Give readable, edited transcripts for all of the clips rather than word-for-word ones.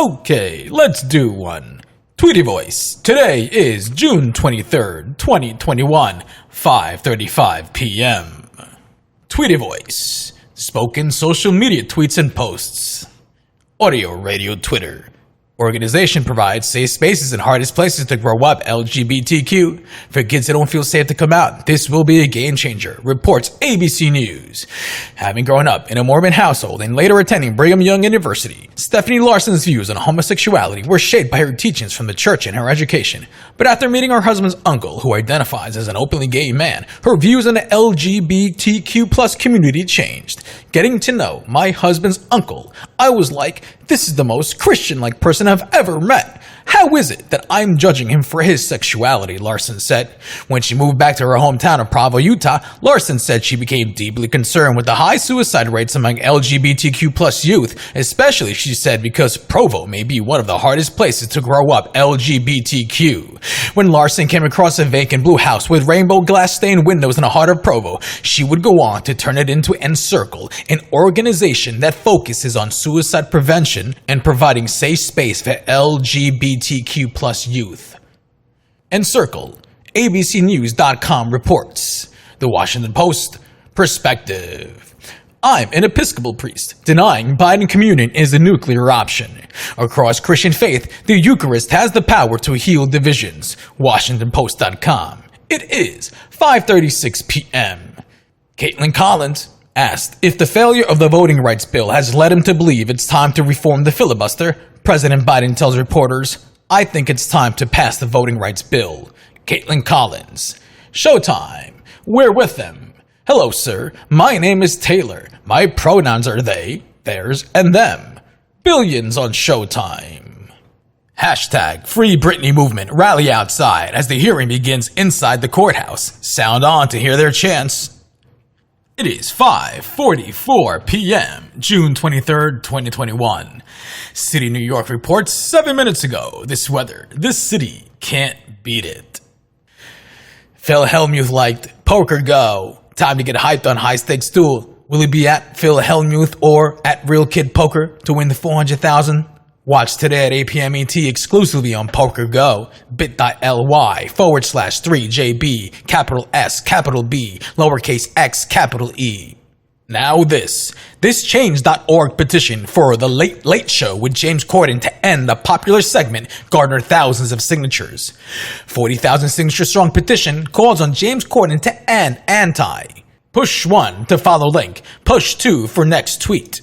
Okay, let's do one. Tweetie Voice. Today is June 23rd, 2021, 5:35 p.m. Tweetie Voice. Spoken social media tweets and posts. Audio, radio, Twitter. Organization provides safe spaces in hardest places to grow up LGBTQ. For kids that don't feel safe to come out, this will be a game changer, reports ABC News. Having grown up in a Mormon household and later attending Brigham Young University, Stephanie Larson's views on homosexuality were shaped by her teachings from the church and her education. But after meeting her husband's uncle, who identifies as an openly gay man, her views on the LGBTQ plus community changed. Getting to know my husband's uncle, I was like, this is the most Christian-like person I've ever met. How is it that I'm judging him for his sexuality, Larson said. When she moved back to her hometown of Provo, Utah, Larson said she became deeply concerned with the high suicide rates among LGBTQ plus youth, especially, she said, because Provo may be one of the hardest places to grow up LGBTQ. When Larson came across a vacant blue house with rainbow glass-stained windows in the heart of Provo, she would go on to turn it into Encircle, an organization that focuses on suicide prevention and providing safe space for LGBTQ plus youth. Encircle, abcnews.com reports. The Washington Post, perspective. I'm an Episcopal priest, denying Biden communion is a nuclear option. Across Christian faith, the Eucharist has the power to heal divisions. WashingtonPost.com. It is 5:36 p.m. Caitlin Collins asked if the failure of the voting rights bill has led him to believe it's time to reform the filibuster. President Biden tells reporters, I think it's time to pass the voting rights bill. Caitlin Collins. Showtime. We're with them. Hello, sir. My name is Taylor. My pronouns are they, theirs, and them. Billions on Showtime. Hashtag Free Britney Movement rally outside as the hearing begins inside the courthouse. Sound on to hear their chants. It is 5:44 p.m., June 23rd, 2021. City, New York reports 7 minutes ago. This weather, this city can't beat it. Phil Hellmuth liked Poker Go. Time to get hyped on high-stakes stool. Will he be at Phil Hellmuth or at Real Kid Poker to win the $400,000? Watch today at 8 p.m. ET exclusively on Poker Go. bit.ly/3JB, capital S, capital B, lowercase x, capital E. Now this change.org petition for The Late Late Show with James Corden to end the popular segment garnered thousands of signatures. 40,000 signature strong petition calls on James Corden to end anti. Push 1 to follow link. Push 2 for next tweet.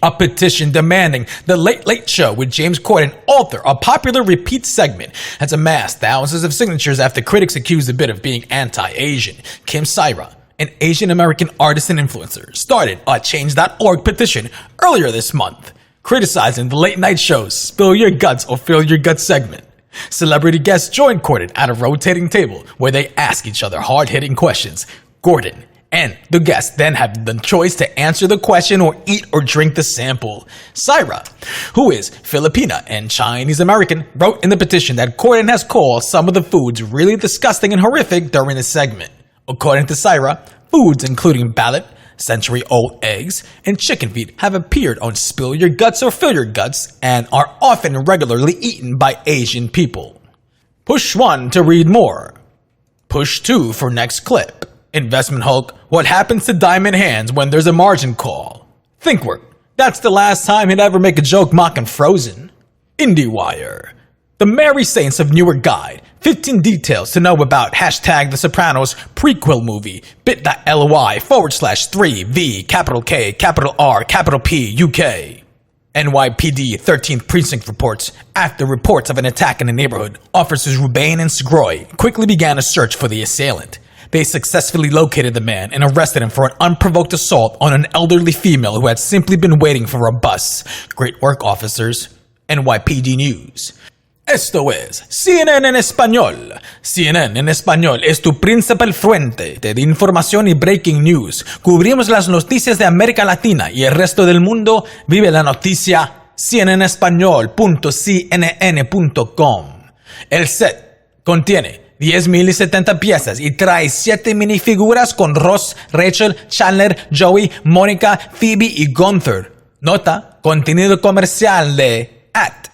A petition demanding The Late Late Show with James Corden alter a popular repeat segment has amassed thousands of signatures after critics accused the bit of being anti-Asian. Kim Syra, an Asian American artist and influencer, started a Change.org petition earlier this month, criticizing the late night show's Spill Your Guts or Fill Your Guts segment. Celebrity guests joined Corden at a rotating table where they ask each other hard-hitting questions. Corden and the guests then have the choice to answer the question or eat or drink the sample. Syra, who is Filipina and Chinese American, wrote in the petition that Corden has called some of the foods really disgusting and horrific during the segment. According to Syra, foods including ballot, century-old eggs, and chicken feet have appeared on Spill Your Guts or Fill Your Guts and are often regularly eaten by Asian people. Push 1 to read more. Push 2 for next clip. Investment Hulk, what happens to diamond hands when there's a margin call? ThinkWork, that's the last time he'd ever make a joke mocking Frozen. IndieWire, the Mary Saints of Newark guide, 15 details to know about hashtag The Sopranos prequel movie, bit.ly/3V, capital K, capital R, capital P, UK. NYPD 13th Precinct reports, after reports of an attack in a neighborhood, officers Rubain and Sgroy quickly began a search for the assailant. They successfully located the man and arrested him for an unprovoked assault on an elderly female who had simply been waiting for a bus. Great work, officers. NYPD News. Esto es CNN en Español. CNN en Español es tu principal fuente de información y breaking news. Cubrimos las noticias de América Latina y el resto del mundo. Vive la noticia. cnnespañol.cnn.com. El set contiene 10,070 piezas y trae 7 minifiguras con Ross, Rachel, Chandler, Joey, Mónica, Phoebe y Gunther. Nota, contenido comercial de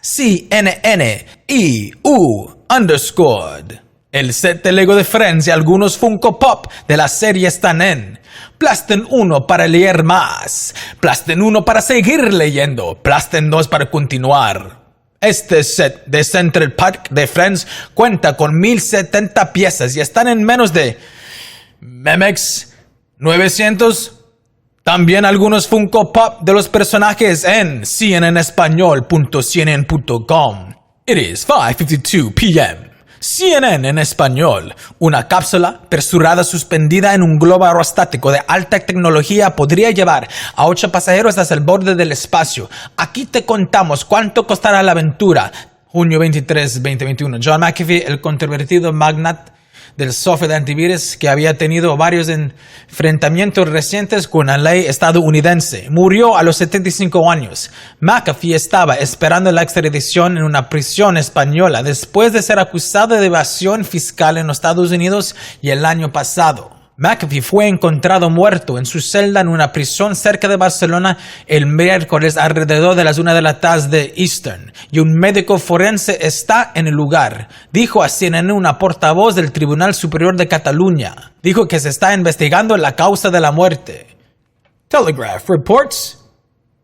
CNN_. El set de Lego de Friends y algunos Funko Pop de la serie están en Plasten 1 para leer más, Plasten 1 para seguir leyendo, Plasten 2 para continuar. Este set de Central Park de Friends cuenta con 1070 piezas y están en menos de Memex 900. También algunos Funko Pop de los personajes en cnnespañol.cnn.com. It is 5:52 p.m. CNN en español. Una cápsula presurada suspendida en un globo aerostático de alta tecnología podría llevar a 8 pasajeros hasta el borde del espacio. Aquí te contamos cuánto costará la aventura. Junio 23, 2021. John McAfee, el controvertido magnate del software de antivirus que había tenido varios enfrentamientos recientes con la ley estadounidense, murió a los 75 años. McAfee estaba esperando la extradición en una prisión española después de ser acusado de evasión fiscal en los Estados Unidos y el año pasado. McAfee fue encontrado muerto en su celda en una prisión cerca de Barcelona el miércoles alrededor de las 1 de la tarde de Eastern, y un médico forense está en el lugar, dijo a CNN una portavoz del Tribunal Superior de Cataluña. Dijo que se está investigando la causa de la muerte. Telegraph reports.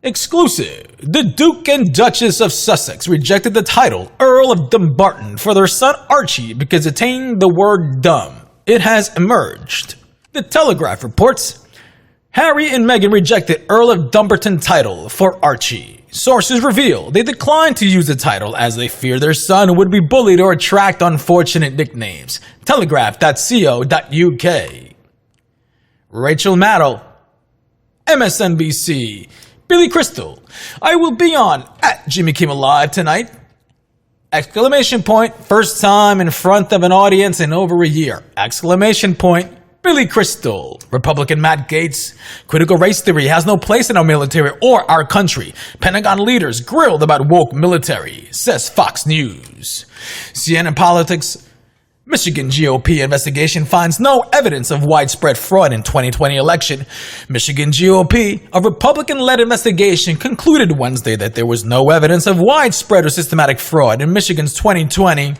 Exclusive. The Duke and Duchess of Sussex rejected the title Earl of Dumbarton for their son Archie because it contained the word dumb. It has emerged. The Telegraph reports, Harry and Meghan rejected Earl of Dumbarton title for Archie. Sources reveal they declined to use the title as they fear their son would be bullied or attract unfortunate nicknames. Telegraph.co.uk. Rachel Maddow, MSNBC. Billy Crystal, I will be on at Jimmy Kimmel Live tonight. Exclamation point, first time in front of an audience in over a year. Exclamation point, Billy Crystal. Republican Matt Gaetz, critical race theory has no place in our military or our country. Pentagon leaders grilled about woke military, says Fox News. CNN Politics, Michigan GOP investigation finds no evidence of widespread fraud in 2020 election. Michigan GOP, a Republican-led investigation, concluded Wednesday that there was no evidence of widespread or systematic fraud in Michigan's 2020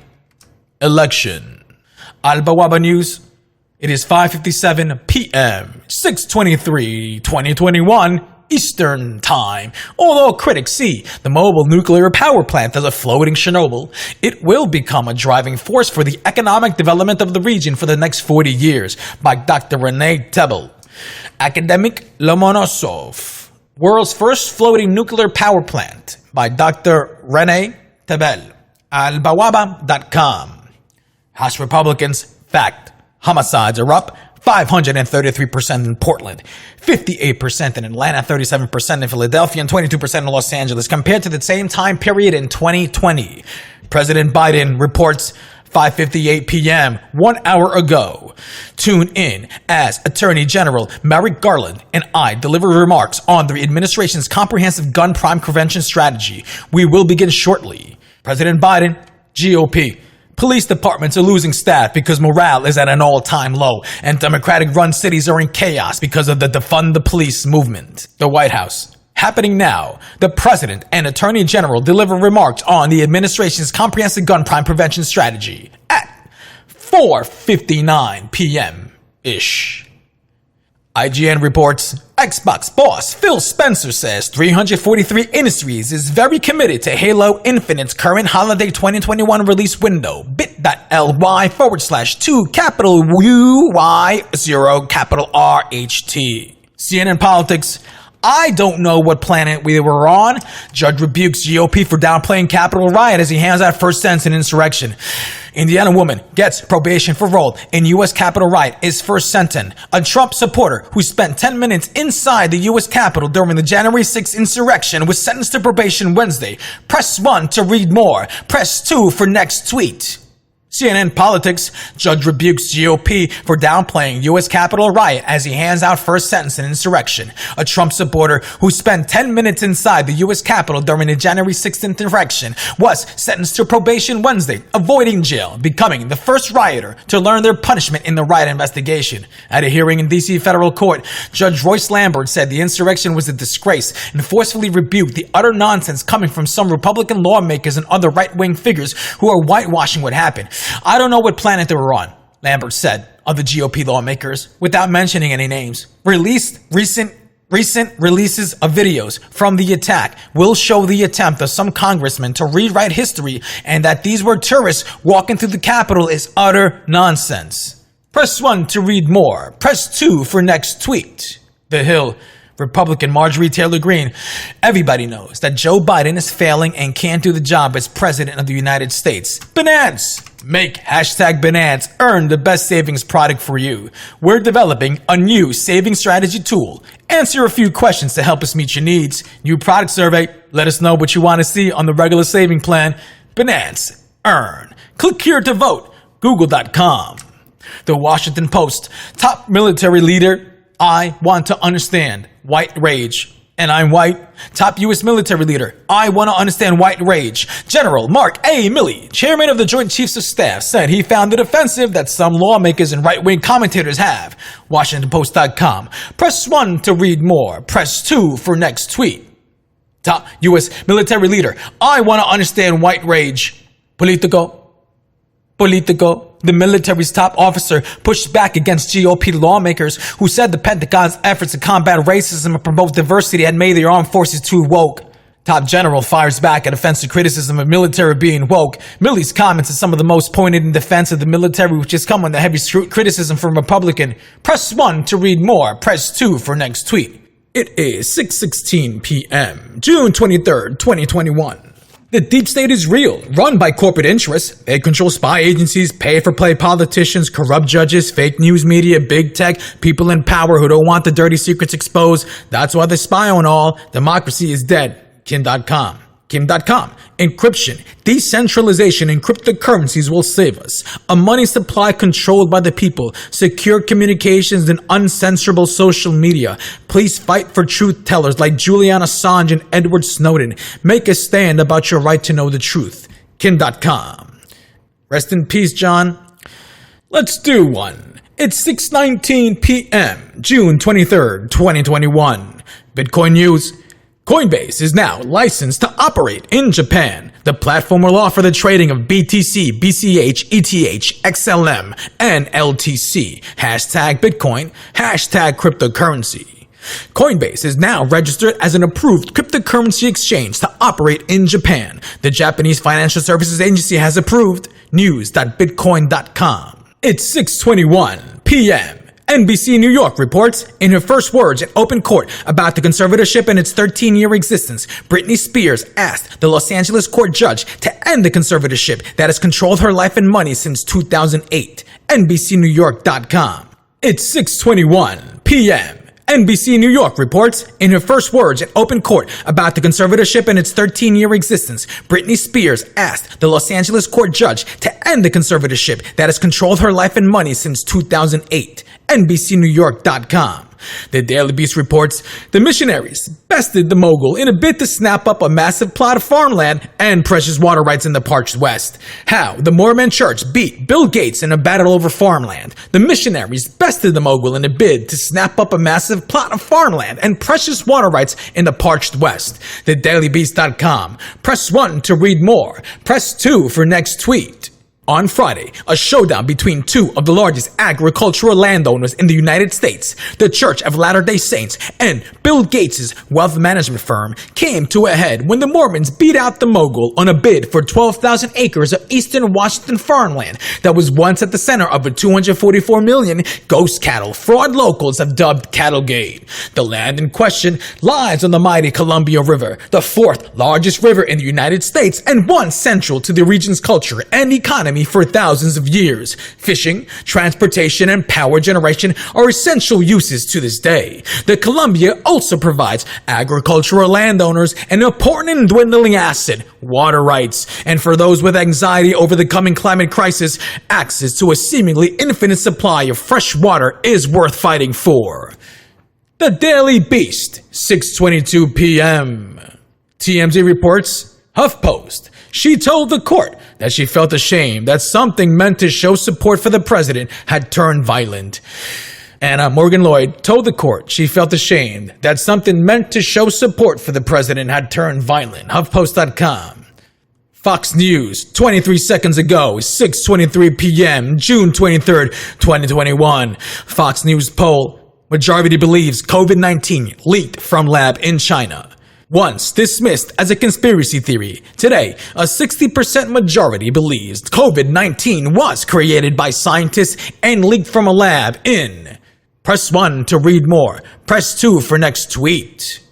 election. Alba Waba News. It is 5:57 p.m. 6/23/2021 Eastern Time. Although critics see the mobile nuclear power plant as a floating Chernobyl, it will become a driving force for the economic development of the region for the next 40 years, by Dr. Renee Tebel. Academic Lomonosov. World's first floating nuclear power plant, by Dr. Renee Tebel. Albawaba.com. House Republicans, fact, homicides are up 533% in Portland, 58% in Atlanta, 37% in Philadelphia, and 22% in Los Angeles, compared to the same time period in 2020. President Biden reports 5:58 p.m., 1 hour ago. Tune in as Attorney General Merrick Garland and I deliver remarks on the administration's comprehensive gun crime prevention strategy. We will begin shortly. President Biden, GOP. Police departments are losing staff because morale is at an all-time low, and Democratic-run cities are in chaos because of the Defund the Police movement. The White House. Happening now. The President and Attorney General deliver remarks on the administration's comprehensive gun crime prevention strategy at 4:59 p.m.-ish. IGN reports, Xbox boss Phil Spencer says 343 Industries is very committed to Halo Infinite's current holiday 2021 release window. bit.ly/2 capital UY 0 capital RHT. CNN Politics. I don't know what planet we were on. Judge rebukes GOP for downplaying Capitol riot as he hands out first sentence in insurrection. Indiana woman gets probation for role in U.S. Capitol riot is first sentence. A Trump supporter who spent 10 minutes inside the U.S. Capitol during the January 6th insurrection was sentenced to probation Wednesday. Press 1 to read more. Press 2 for next tweet. CNN Politics, judge rebukes GOP for downplaying U.S. Capitol riot as he hands out first sentence in insurrection. A Trump supporter who spent 10 minutes inside the U.S. Capitol during the January 6th insurrection was sentenced to probation Wednesday, avoiding jail, becoming the first rioter to learn their punishment in the riot investigation. At a hearing in D.C. federal court, Judge Royce Lambert said the insurrection was a disgrace and forcefully rebuked the utter nonsense coming from some Republican lawmakers and other right-wing figures who are whitewashing what happened. I don't know what planet they were on, Lambert said of the GOP lawmakers, without mentioning any names. Recent releases of videos from the attack will show the attempt of some congressmen to rewrite history, and that these were tourists walking through the Capitol is utter nonsense. Press 1 to read more. Press 2 for next tweet. The Hill. Republican Marjorie Taylor Greene. Everybody knows that Joe Biden is failing and can't do the job as president of the United States. Binance. Make #Binance earn the best savings product for you. We're developing a new saving strategy tool. Answer a few questions to help us meet your needs. New product survey. Let us know what you want to see on the regular saving plan. Binance. Earn. Click here to vote. Google.com. The Washington Post. Top military leader. I want to understand white rage. And I'm white. Top U.S. military leader. I want to understand white rage. General Mark A. Milley, chairman of the Joint Chiefs of Staff, said he found it offensive that some lawmakers and right-wing commentators have. WashingtonPost.com. Press 1 to read more. Press 2 for next tweet. Top U.S. military leader. I want to understand white rage. Politico. The military's top officer pushed back against GOP lawmakers who said the Pentagon's efforts to combat racism and promote diversity had made their armed forces too woke. Top general fires back at offensive criticism of military being woke. Milley's comments are some of the most pointed in defense of the military, which has come under heavy criticism from Republican. Press 1 to read more. Press 2 for next tweet. It is 6:16 p.m., June 23rd, 2021. The deep state is real, run by corporate interests. They control spy agencies, pay-for-play politicians, corrupt judges, fake news media, big tech, people in power who don't want the dirty secrets exposed. That's why they spy on all. Democracy is dead. Kim.com. Encryption, decentralization, and cryptocurrencies will save us. A money supply controlled by the people, secure communications, and uncensorable social media. Please fight for truth tellers like Julian Assange and Edward Snowden. Make a stand about your right to know the truth. Kim.com. Rest in peace, John. Let's do one. It's 6:19 p.m., June 23rd, 2021. Bitcoin news. Coinbase is now licensed to operate in Japan. The platform will offer the trading of BTC, BCH, ETH, XLM, and LTC. #Bitcoin, #cryptocurrency. Coinbase is now registered as an approved cryptocurrency exchange to operate in Japan. The Japanese Financial Services Agency has approved. News.bitcoin.com. It's 6:21 p.m. NBC New York reports, in her first words in open court about the conservatorship and its 13-year existence, Britney Spears asked the Los Angeles court judge to end the conservatorship that has controlled her life and money since 2008. NBCNewYork.com. It's 6:21 p.m. NBC New York reports, in her first words in open court about the conservatorship and its 13-year existence, Britney Spears asked the Los Angeles court judge to end the conservatorship that has controlled her life and money since 2008. NBCNewYork.com. The Daily Beast reports, the missionaries bested the mogul in a bid to snap up a massive plot of farmland and precious water rights in the parched West. How the Mormon Church beat Bill Gates in a battle over farmland. The missionaries bested the mogul in a bid to snap up a massive plot of farmland and precious water rights in the parched West. TheDailyBeast.com. Press 1 to read more. Press 2 for next tweet. On Friday, a showdown between two of the largest agricultural landowners in the United States, the Church of Latter-day Saints and Bill Gates' wealth management firm, came to a head when the Mormons beat out the mogul on a bid for 12,000 acres of eastern Washington farmland that was once at the center of a $244 million ghost cattle fraud locals have dubbed Cattlegate. The land in question lies on the mighty Columbia River, the fourth largest river in the United States and one central to the region's culture and economy economy for thousands of years. Fishing, transportation, and power generation are essential uses to this day. The Columbia also provides agricultural landowners an important and dwindling asset, water rights. And for those with anxiety over the coming climate crisis, access to a seemingly infinite supply of fresh water is worth fighting for. The Daily Beast, 6:22 p.m. TMZ reports, HuffPost. She told the court that she felt ashamed that something meant to show support for the president had turned violent. Anna Morgan Lloyd told the court she felt ashamed that something meant to show support for the president had turned violent. HuffPost.com. Fox News, 23 seconds ago, 6:23 p.m., June 23rd, 2021. Fox News poll, majority believes COVID-19 leaked from lab in China. Once dismissed as a conspiracy theory, today a 60% majority believes COVID-19 was created by scientists and leaked from a lab in. Press 1 to read more. Press 2 for next tweet.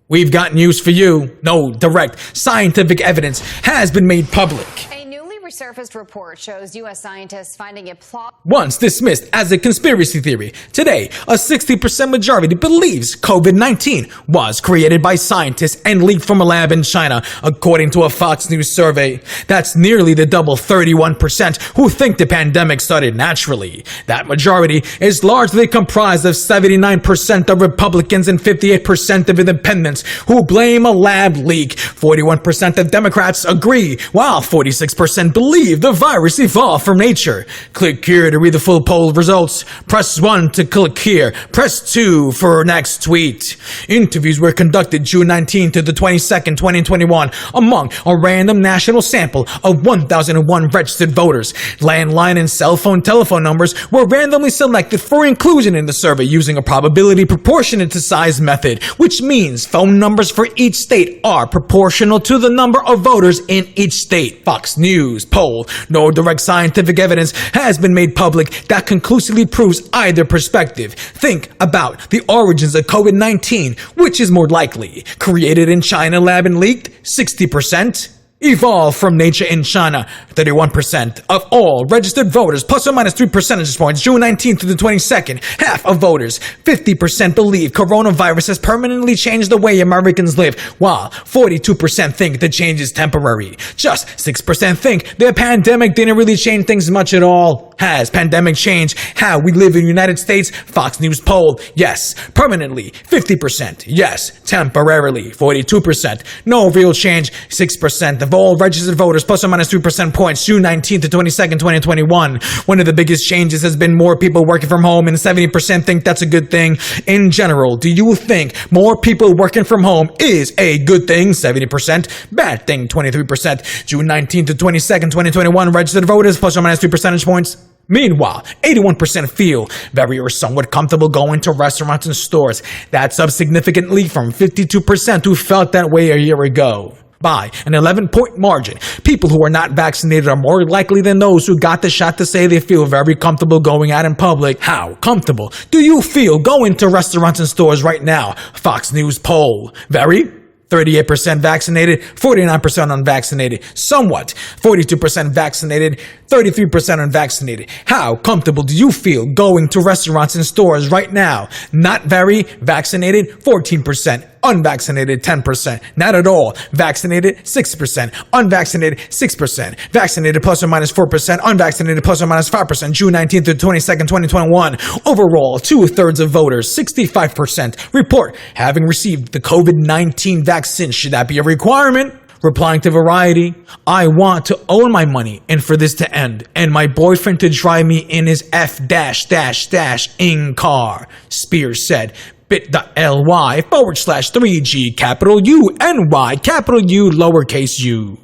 We've got news for you. No direct scientific evidence has been made public. A newly resurfaced report shows U.S. scientists finding it plausible. Once dismissed as a conspiracy theory, today a 60% majority believes COVID-19 was created by scientists and leaked from a lab in China, according to a Fox News survey. That's nearly the double 31% who think the pandemic started naturally. That majority is largely comprised of 79% of Republicans and 58% of independents who blame a lab leak. 41% of Democrats agree, while 46% believe the virus evolved from nature. Click here to read the full poll results. Press 1 to click here. Press 2 for next tweet. Interviews were conducted June 19th to the 22nd, 2021 among a random national sample of 1,001 registered voters. Landline and cell phone telephone numbers were randomly selected for inclusion in the survey using a probability proportionate to size method, which means phone numbers for each state are proportional to the number of voters in each state. Fox News poll. No direct scientific evidence has been made public that conclusively proves either perspective. Think about the origins of COVID-19. Which is more likely? Created in China lab and leaked? 60%. Evolved from nature in China, 31% of all registered voters, plus or minus 3 percentage points, June 19th to the 22nd. Half of voters, 50% believe coronavirus has permanently changed the way Americans live, while 42% think the change is temporary. Just 6% think the pandemic didn't really change things much at all. Has pandemic changed how we live in the United States? Fox News poll, yes, permanently, 50%, yes, temporarily, 42%, no real change, 6% of all registered voters, plus or minus 3% points, June 19th to 22nd, 2021. One of the biggest changes has been more people working from home, and 70% think that's a good thing. In general, do you think more people working from home is a good thing? 70%. Bad thing, 23%. June 19th to 22nd, 2021, registered voters, plus or minus 3 percentage points. Meanwhile, 81% feel very or somewhat comfortable going to restaurants and stores. That's up significantly from 52% who felt that way a year ago. By an 11-point margin, people who are not vaccinated are more likely than those who got the shot to say they feel very comfortable going out in public. How comfortable do you feel going to restaurants and stores right now? Fox News poll. Very? 38% vaccinated, 49% unvaccinated, somewhat, 42% vaccinated, 33% unvaccinated. How comfortable do you feel going to restaurants and stores right now? Not very, vaccinated, 14%, unvaccinated, 10%, not at all, vaccinated, 6%, unvaccinated, 6%, vaccinated plus or minus 4%, unvaccinated plus or minus 5%, June 19th to 22nd, 2021. Overall, 2/3 of voters, 65%, report having received the COVID-19 vaccine. Should that be a requirement? Replying to Variety, I want to own my money and for this to end, and my boyfriend to drive me in his F-in car, Spears said. bit.ly/3G capital U-N-Y capital U lowercase u.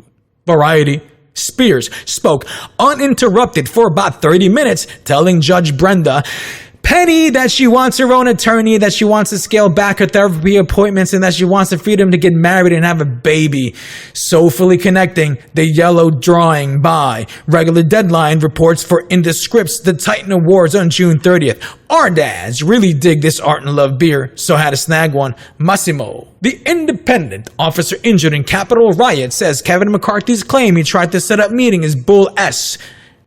Variety. Spears spoke uninterrupted for about 30 minutes, telling Judge Brenda Penny that she wants her own attorney, that she wants to scale back her therapy appointments, and that she wants the freedom to get married and have a baby. Soulfully connecting the yellow drawing by. Regular deadline reports for In the Scripts, the Titan Awards on June 30th. Our dads really dig this art and love beer, so had to snag one. Massimo. The Independent, officer injured in Capitol riot, says Kevin McCarthy's claim he tried to set up meeting is bull S.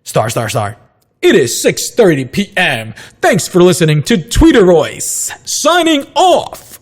Star, star, star. It is 6:30 p.m. Thanks for listening to Tweetie Voice. Signing off.